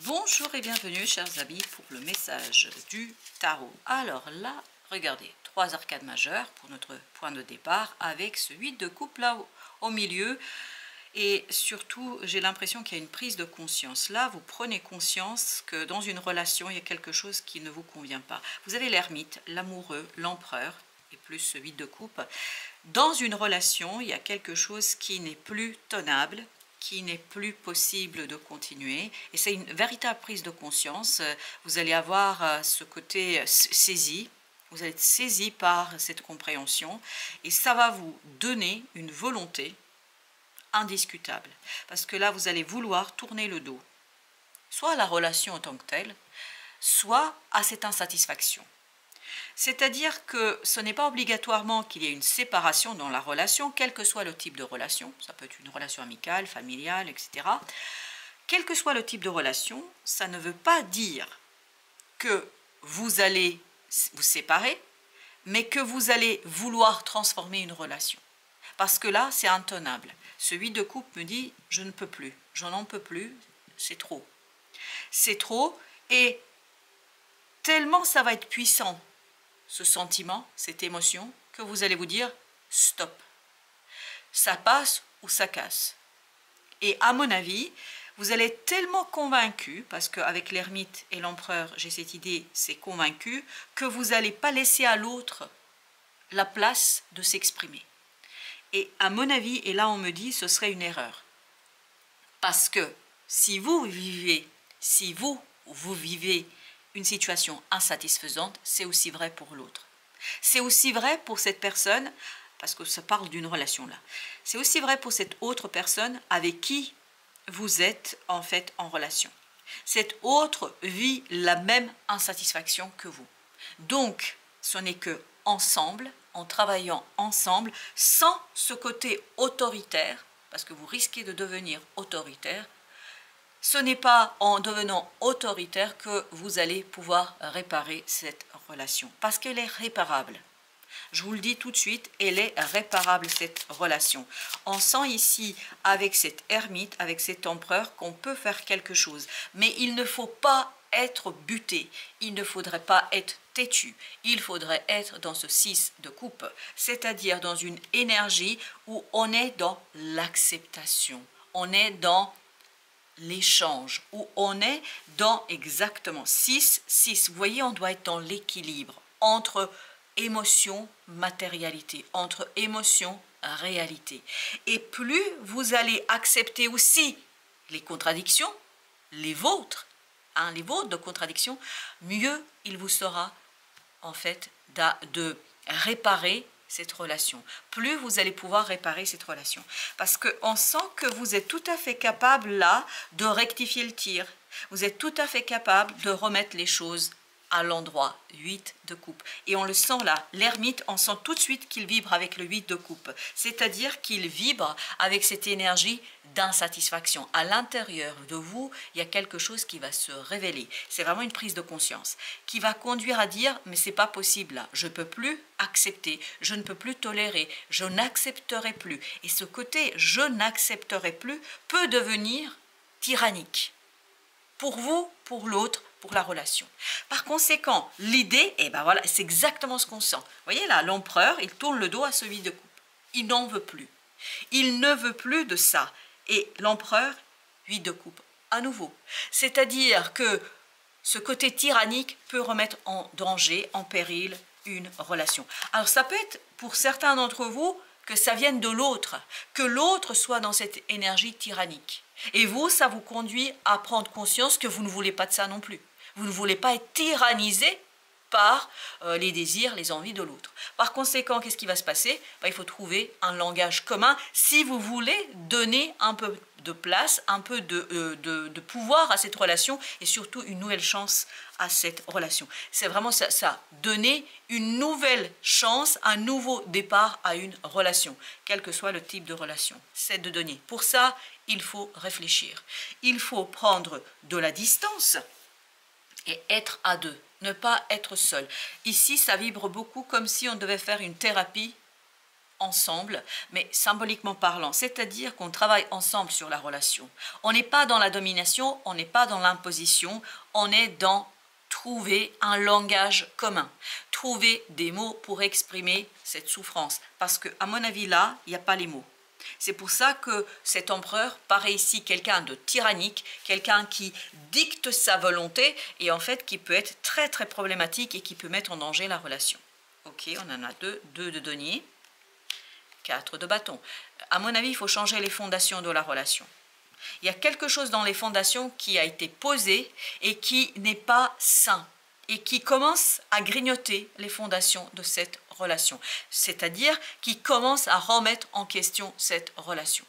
Bonjour et bienvenue chers amis pour le message du tarot. Alors là, regardez, 3 arcades majeures pour notre point de départ avec ce 8 de coupe là au milieu. Et surtout, j'ai l'impression qu'il y a une prise de conscience. Là, vous prenez conscience que dans une relation, il y a quelque chose qui ne vous convient pas. Vous avez l'ermite, l'amoureux, l'empereur et plus ce 8 de coupe. Dans une relation, il y a quelque chose qui n'est plus tenable, qui n'est plus possible de continuer. Et c'est une véritable prise de conscience. Vous allez avoir ce côté saisi. Vous allez être saisi par cette compréhension. Et ça va vous donner une volonté indiscutable. Parce que là, vous allez vouloir tourner le dos. Soit à la relation en tant que telle, soit à cette insatisfaction. C'est-à-dire que ce n'est pas obligatoirement qu'il y ait une séparation dans la relation, quel que soit le type de relation. Ça peut être une relation amicale, familiale, etc. Quel que soit le type de relation, ça ne veut pas dire que vous allez vous séparer, mais que vous allez vouloir transformer une relation. Parce que là, c'est intenable. Ce 8 de coupe me dit, je ne peux plus, je n'en peux plus, c'est trop. C'est trop, et tellement ça va être puissant, ce sentiment, cette émotion, que vous allez vous dire stop. Ça passe ou ça casse. Et à mon avis, vous allez être tellement convaincu, parce qu'avec l'ermite et l'empereur, j'ai cette idée, c'est convaincu, que vous n'allez pas laisser à l'autre la place de s'exprimer. Et à mon avis, et là on me dit, ce serait une erreur. Parce que si vous vivez une situation insatisfaisante, c'est aussi vrai pour l'autre. C'est aussi vrai pour cette personne, parce que ça parle d'une relation là, c'est aussi vrai pour cette autre personne avec qui vous êtes en fait en relation. Cette autre vit la même insatisfaction que vous. Donc, ce n'est que ensemble, en travaillant ensemble, sans ce côté autoritaire, parce que vous risquez de devenir autoritaire. Ce n'est pas en devenant autoritaire que vous allez pouvoir réparer cette relation, parce qu'elle est réparable. Je vous le dis tout de suite, elle est réparable cette relation. On sent ici, avec cet ermite, avec cet empereur, qu'on peut faire quelque chose. Mais il ne faut pas être buté, il ne faudrait pas être têtu, il faudrait être dans ce 6 de coupe, c'est-à-dire dans une énergie où on est dans l'acceptation, on est dans l'échange, où on est dans exactement 6, 6. Vous voyez, on doit être dans l'équilibre entre émotion, matérialité, entre émotion, réalité. Et plus vous allez accepter aussi les contradictions, les vôtres de contradiction, mieux il vous sera en fait de réparer cette relation. Plus vous allez pouvoir réparer cette relation. Parce qu'on sent que vous êtes tout à fait capable là de rectifier le tir. Vous êtes tout à fait capable de remettre les choses à l'endroit. 8 de coupe. Et on le sent là, l'ermite, on sent tout de suite qu'il vibre avec le 8 de coupe. C'est-à-dire qu'il vibre avec cette énergie d'insatisfaction. À l'intérieur de vous, il y a quelque chose qui va se révéler. C'est vraiment une prise de conscience qui va conduire à dire, mais c'est pas possible là, je peux plus accepter, je ne peux plus tolérer, je n'accepterai plus. Et ce côté je n'accepterai plus peut devenir tyrannique. Pour vous, pour l'autre, pour la relation. Par conséquent, l'idée, et ben voilà, c'est exactement ce qu'on sent. Vous voyez là, l'empereur, il tourne le dos à celui de coupe. Il n'en veut plus. Il ne veut plus de ça. Et l'empereur, 8 de coupe, à nouveau. C'est-à-dire que ce côté tyrannique peut remettre en danger, en péril, une relation. Alors ça peut être, pour certains d'entre vous, que ça vienne de l'autre, que l'autre soit dans cette énergie tyrannique. Et vous, ça vous conduit à prendre conscience que vous ne voulez pas de ça non plus. Vous ne voulez pas être tyrannisé par les désirs, les envies de l'autre. Par conséquent, qu'est-ce qui va se passer? Il faut trouver un langage commun si vous voulez donner un peu de place, un peu de pouvoir à cette relation et surtout une nouvelle chance à cette relation. C'est vraiment ça, donner une nouvelle chance, un nouveau départ à une relation, quel que soit le type de relation. C'est de donner. Pour ça, il faut réfléchir. Il faut prendre de la distance et être à deux, ne pas être seul. Ici, ça vibre beaucoup comme si on devait faire une thérapie ensemble, mais symboliquement parlant, c'est-à-dire qu'on travaille ensemble sur la relation. On n'est pas dans la domination, on n'est pas dans l'imposition, on est dans trouver un langage commun, trouver des mots pour exprimer cette souffrance. Parce que, à mon avis, là, il n'y a pas les mots. C'est pour ça que cet empereur paraît ici quelqu'un de tyrannique, quelqu'un qui dicte sa volonté et en fait qui peut être très très problématique et qui peut mettre en danger la relation. Ok, on en a deux de denier, 4 de bâton. À mon avis, il faut changer les fondations de la relation. Il y a quelque chose dans les fondations qui a été posé et qui n'est pas sain et qui commence à grignoter les fondations de cette relation, c'est-à-dire qui commence à remettre en question cette relation.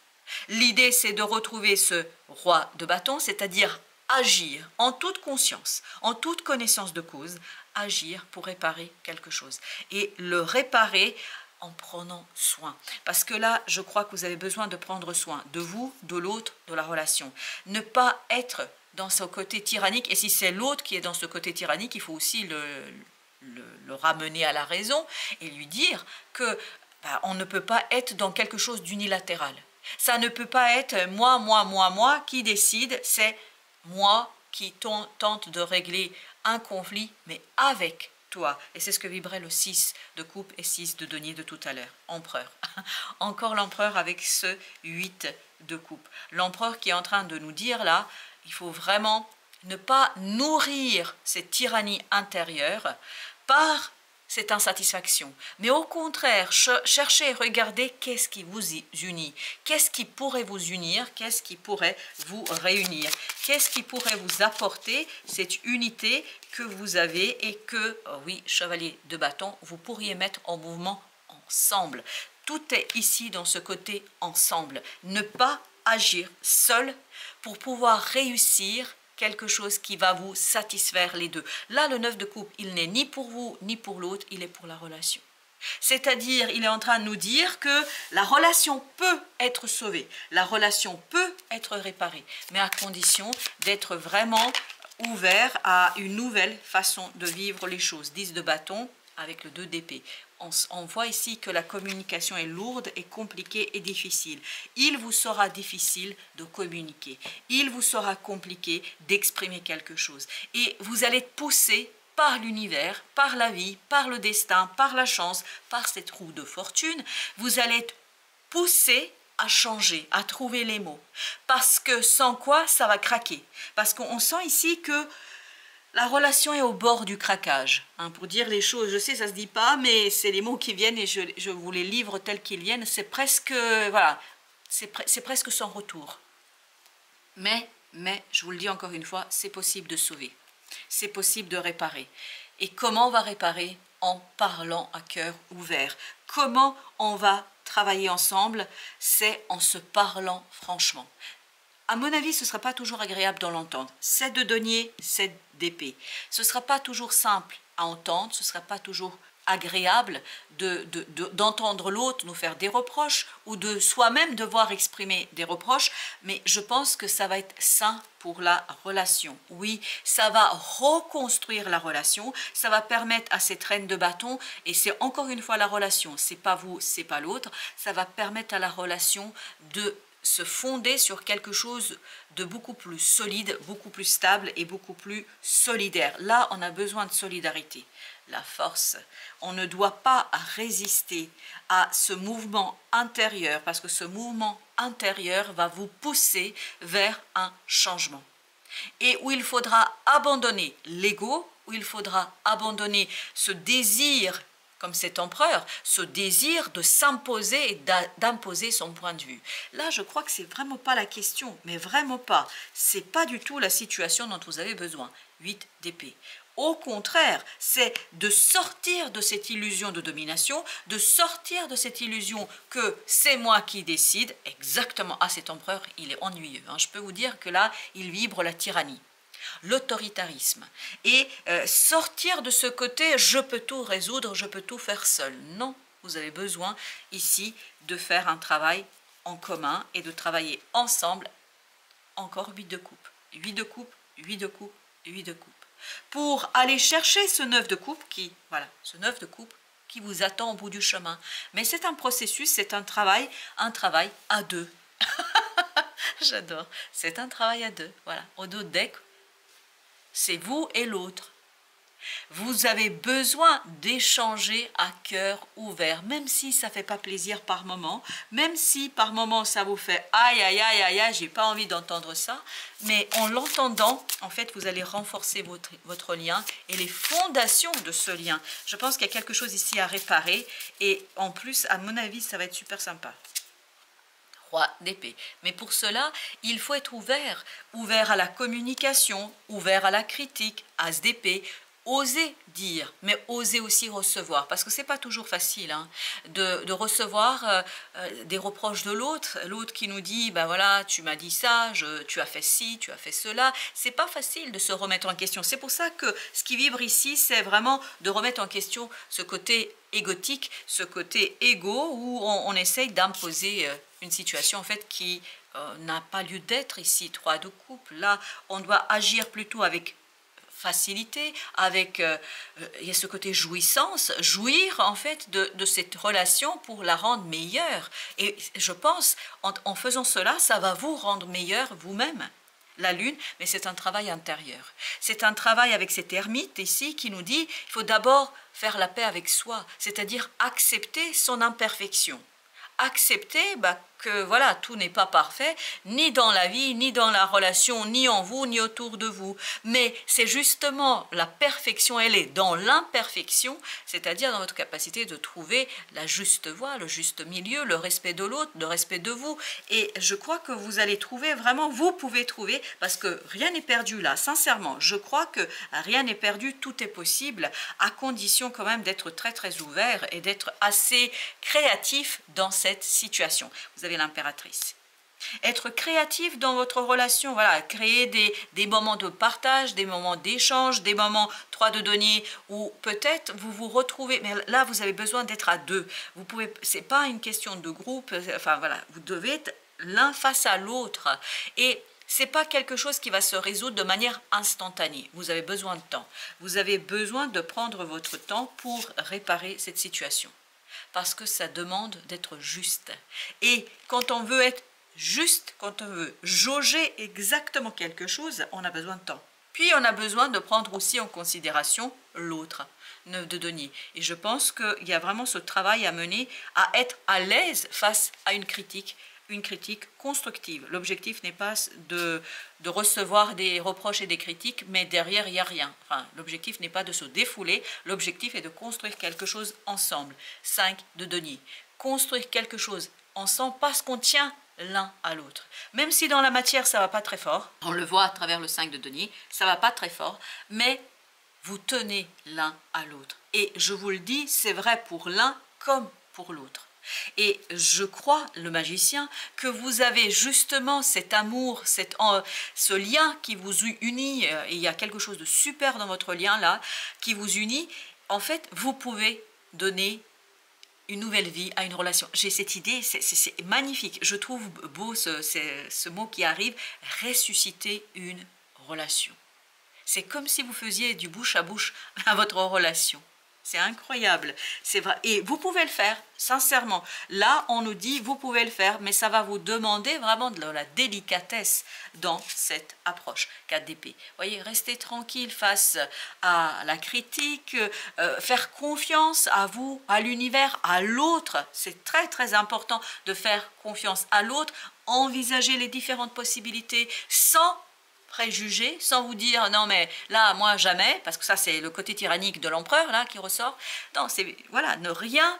L'idée, c'est de retrouver ce roi de bâton, c'est-à-dire agir en toute conscience, en toute connaissance de cause, agir pour réparer quelque chose. Et le réparer en prenant soin. Parce que là, je crois que vous avez besoin de prendre soin de vous, de l'autre, de la relation. Ne pas être dans ce côté tyrannique. Et si c'est l'autre qui est dans ce côté tyrannique, il faut aussi le ramener à la raison et lui dire que on ne peut pas être dans quelque chose d'unilatéral. Ça ne peut pas être moi qui décide, c'est moi qui tente de régler un conflit, mais avec toi. Et c'est ce que vibrait le 6 de coupe et 6 de denier de tout à l'heure. Empereur. Encore l'empereur avec ce 8 de coupe. L'empereur qui est en train de nous dire là, il faut vraiment ne pas nourrir cette tyrannie intérieure par cette insatisfaction. Mais au contraire, cherchez et regardez qu'est-ce qui vous unit, qu'est-ce qui pourrait vous unir, qu'est-ce qui pourrait vous réunir, qu'est-ce qui pourrait vous apporter cette unité que vous avez et que, oui, chevalier de bâton, vous pourriez mettre en mouvement ensemble. Tout est ici dans ce côté ensemble. Ne pas agir seul pour pouvoir réussir quelque chose qui va vous satisfaire les deux. Là, le 9 de coupe, il n'est ni pour vous, ni pour l'autre, il est pour la relation. C'est-à-dire, il est en train de nous dire que la relation peut être sauvée, la relation peut être réparée, mais à condition d'être vraiment ouvert à une nouvelle façon de vivre les choses. 10 de bâton avec le 2 d'épée. On voit ici que la communication est lourde et compliquée et difficile. Il vous sera difficile de communiquer. Il vous sera compliqué d'exprimer quelque chose. Et vous allez être poussé par l'univers, par la vie, par le destin, par la chance, par cette roue de fortune. Vous allez être poussé à changer, à trouver les mots. Parce que sans quoi, ça va craquer. Parce qu'on sent ici que la relation est au bord du craquage. Pour dire les choses, je sais, ça ne se dit pas, mais c'est les mots qui viennent et je vous les livre tels qu'ils viennent. C'est presque, voilà, c'est presque sans retour. Mais, je vous le dis encore une fois, c'est possible de sauver. C'est possible de réparer. Et comment on va réparer? En parlant à cœur ouvert. Comment on va travailler ensemble? C'est en se parlant franchement. À mon avis, ce ne sera pas toujours agréable de l'entendre. 7 de denier, 7 d'épée. Ce ne sera pas toujours simple à entendre, ce ne sera pas toujours agréable d'entendre l'autre nous faire des reproches ou de soi-même devoir exprimer des reproches, mais je pense que ça va être sain pour la relation. Oui, ça va reconstruire la relation, ça va permettre à cette reine de bâton, et c'est encore une fois la relation, c'est pas vous, c'est pas l'autre, ça va permettre à la relation de se fonder sur quelque chose de beaucoup plus solide, beaucoup plus stable et beaucoup plus solidaire. Là, on a besoin de solidarité. La force, on ne doit pas résister à ce mouvement intérieur parce que ce mouvement intérieur va vous pousser vers un changement. Et où il faudra abandonner l'ego, où il faudra abandonner ce désir comme cet empereur, ce désir de s'imposer et d'imposer son point de vue. Là, je crois que c'est vraiment pas la question, mais vraiment pas. C'est pas du tout la situation dont vous avez besoin. 8 d'épée. Au contraire, c'est de sortir de cette illusion de domination, de sortir de cette illusion que c'est moi qui décide. Exactement, cet empereur, il est ennuyeux. Je peux vous dire que là, il vibre la tyrannie, l'autoritarisme, et sortir de ce côté je peux tout résoudre, je peux tout faire seul. Non, vous avez besoin ici de faire un travail en commun et de travailler ensemble. Encore 8 de coupe, 8 de coupe, 8 de coupe, 8 de coupe, pour aller chercher ce 9 de coupe qui, voilà, ce 9 de coupe qui vous attend au bout du chemin. Mais c'est un processus, c'est un travail à deux. J'adore. C'est un travail à deux. Voilà. Au dos deck, c'est vous et l'autre. Vous avez besoin d'échanger à cœur ouvert, même si ça ne fait pas plaisir par moment, même si par moment ça vous fait aïe aïe aïe aïe aïe, j'ai pas envie d'entendre ça, mais en l'entendant, en fait, vous allez renforcer votre lien et les fondations de ce lien. Je pense qu'il y a quelque chose ici à réparer et en plus, à mon avis, ça va être super sympa. Roi d'épée. Mais pour cela, il faut être ouvert, ouvert à la communication, ouvert à la critique, as d'épée. Oser dire, mais oser aussi recevoir, parce que c'est pas toujours facile hein, de recevoir des reproches de l'autre, l'autre qui nous dit, ben voilà, tu m'as dit ça, tu as fait ci, tu as fait cela, c'est pas facile de se remettre en question. C'est pour ça que ce qui vibre ici, c'est vraiment de remettre en question ce côté égotique, ce côté égo, où on essaye d'imposer une situation en fait qui n'a pas lieu d'être ici, 3 de coupe. Là, on doit agir plutôt avec facilité, avec il y a ce côté jouissance, jouir en fait de cette relation pour la rendre meilleure. Et je pense, en faisant cela, ça va vous rendre meilleur vous-même. La lune, mais c'est un travail intérieur. C'est un travail avec cet ermite ici qui nous dit, il faut d'abord faire la paix avec soi, c'est-à-dire accepter son imperfection. Accepter que voilà, tout n'est pas parfait, ni dans la vie, ni dans la relation, ni en vous, ni autour de vous. Mais c'est justement la perfection, elle est dans l'imperfection, c'est-à-dire dans votre capacité de trouver la juste voie, le juste milieu, le respect de l'autre, le respect de vous. Et je crois que vous allez trouver, vraiment, vous pouvez trouver, parce que rien n'est perdu là, sincèrement. Je crois que rien n'est perdu, tout est possible, à condition quand même d'être très très ouvert et d'être assez créatif dans cette situation. Vous avez l'impératrice. Être créatif dans votre relation, voilà, créer des moments de partage, des moments d'échange, des moments 3 de denier où peut-être vous vous retrouvez, mais là vous avez besoin d'être à deux. Vous pouvez, c'est pas une question de groupe, enfin voilà, vous devez être l'un face à l'autre et c'est pas quelque chose qui va se résoudre de manière instantanée. Vous avez besoin de temps. Vous avez besoin de prendre votre temps pour réparer cette situation. Parce que ça demande d'être juste. Et quand on veut être juste, quand on veut jauger exactement quelque chose, on a besoin de temps. Puis on a besoin de prendre aussi en considération l'autre, 9 de denier. Et je pense qu'il y a vraiment ce travail à mener, à être à l'aise face à une critique constructive. L'objectif n'est pas de recevoir des reproches et des critiques, mais derrière, il n'y a rien. Enfin, l'objectif n'est pas de se défouler, l'objectif est de construire quelque chose ensemble. 5 de denier. Construire quelque chose ensemble parce qu'on tient l'un à l'autre. Même si dans la matière, ça ne va pas très fort, on le voit à travers le 5 de denier, ça ne va pas très fort, mais vous tenez l'un à l'autre. Et je vous le dis, c'est vrai pour l'un comme pour l'autre. Et je crois, le magicien, que vous avez justement cet amour, ce lien qui vous unit, et il y a quelque chose de super dans votre lien là, qui vous unit. En fait, vous pouvez donner une nouvelle vie à une relation. J'ai cette idée, c'est magnifique. Je trouve beau ce mot qui arrive, ressusciter une relation. C'est comme si vous faisiez du bouche à bouche à votre relation. C'est incroyable, c'est vrai. Et vous pouvez le faire, sincèrement. Là, on nous dit, vous pouvez le faire, mais ça va vous demander vraiment de la délicatesse dans cette approche. 4 d'épée. Voyez, restez tranquille face à la critique, faire confiance à vous, à l'univers, à l'autre. C'est très, très important de faire confiance à l'autre, envisager les différentes possibilités sans préjugés, sans vous dire non mais là moi jamais, parce que ça c'est le côté tyrannique de l'empereur là qui ressort. Non, c'est voilà, ne rien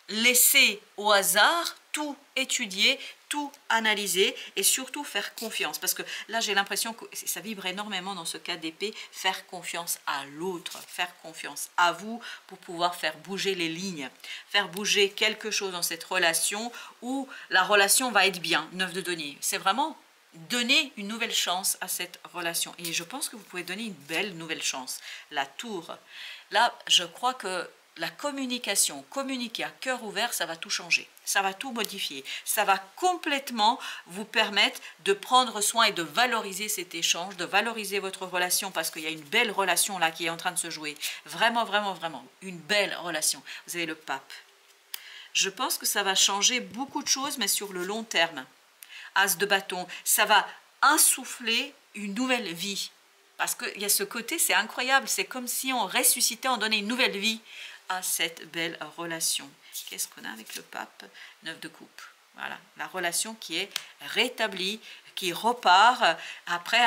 laisser au hasard, tout étudier, tout analyser et surtout faire confiance, parce que là j'ai l'impression que ça vibre énormément dans ce cas d'épée, faire confiance à l'autre, faire confiance à vous pour pouvoir faire bouger les lignes, faire bouger quelque chose dans cette relation où la relation va être bien. 9 de denier, c'est vraiment donner une nouvelle chance à cette relation. Et je pense que vous pouvez donner une belle nouvelle chance. La tour. Là, je crois que la communication, communiquer à cœur ouvert, ça va tout changer, ça va tout modifier, ça va complètement vous permettre de prendre soin et de valoriser cet échange, de valoriser votre relation, parce qu'il y a une belle relation là qui est en train de se jouer, vraiment, vraiment, vraiment, une belle relation. Vous avez le pape. Je pense que ça va changer beaucoup de choses, mais sur le long terme. As de bâton, ça va insuffler une nouvelle vie. Parce qu'il y a ce côté, c'est incroyable, c'est comme si on ressuscitait, on donnait une nouvelle vie à cette belle relation. Qu'est-ce qu'on a avec le pape? 9 de coupe. Voilà, la relation qui est rétablie, qui repart après,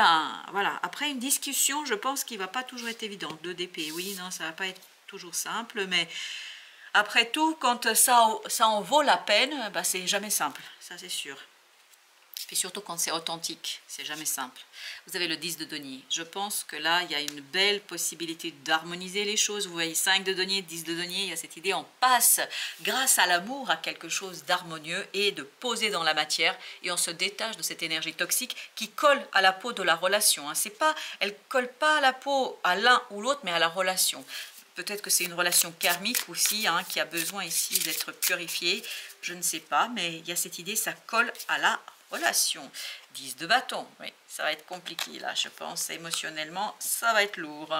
après une discussion, je pense qu'il ne va pas toujours être évident. 2 d'épée, oui, non, ça ne va pas être toujours simple, mais après tout, quand ça en vaut la peine, bah, c'est jamais simple, ça c'est sûr. Puis surtout quand c'est authentique, c'est jamais simple. Vous avez le 10 de denier. Je pense que là, il y a une belle possibilité d'harmoniser les choses. Vous voyez 5 de denier, 10 de denier, il y a cette idée, on passe grâce à l'amour à quelque chose d'harmonieux et de poser dans la matière et on se détache de cette énergie toxique qui colle à la peau de la relation. Elle ne colle pas à la peau à l'un ou l'autre, mais à la relation. Peut-être que c'est une relation karmique aussi, qui a besoin ici d'être purifiée. Je ne sais pas, mais il y a cette idée, ça colle à la relation. 10 de bâton, oui, ça va être compliqué là, je pense, émotionnellement, ça va être lourd.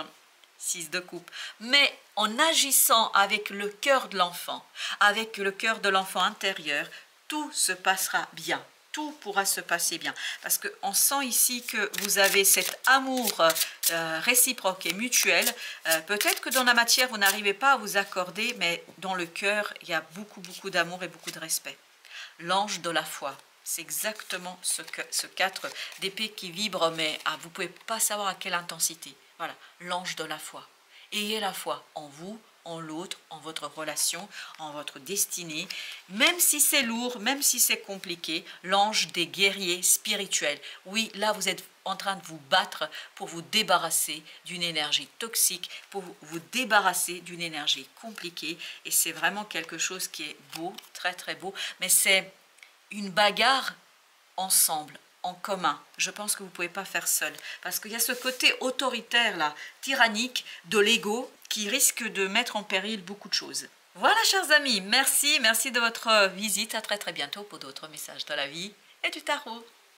6 de coupe. Mais en agissant avec le cœur de l'enfant, avec le cœur de l'enfant intérieur, tout se passera bien. Tout pourra se passer bien. Parce qu'on sent ici que vous avez cet amour réciproque et mutuel. Peut-être que dans la matière, vous n'arrivez pas à vous accorder, mais dans le cœur, il y a beaucoup, beaucoup d'amour et beaucoup de respect. L'ange de la foi. C'est exactement ce 4 d'épée qui vibre, mais vous ne pouvez pas savoir à quelle intensité. Voilà, l'ange de la foi. Ayez la foi en vous, en l'autre, en votre relation, en votre destinée. Même si c'est lourd, même si c'est compliqué, l'ange des guerriers spirituels. Oui, là, vous êtes en train de vous battre pour vous débarrasser d'une énergie toxique, pour vous débarrasser d'une énergie compliquée. Et c'est vraiment quelque chose qui est beau, très, très beau. Mais c'est une bagarre ensemble, en commun. Je pense que vous ne pouvez pas faire seul. Parce qu'il y a ce côté autoritaire, là, tyrannique, de l'ego, qui risque de mettre en péril beaucoup de choses. Voilà, chers amis, merci de votre visite. À très très bientôt pour d'autres messages de la vie et du tarot.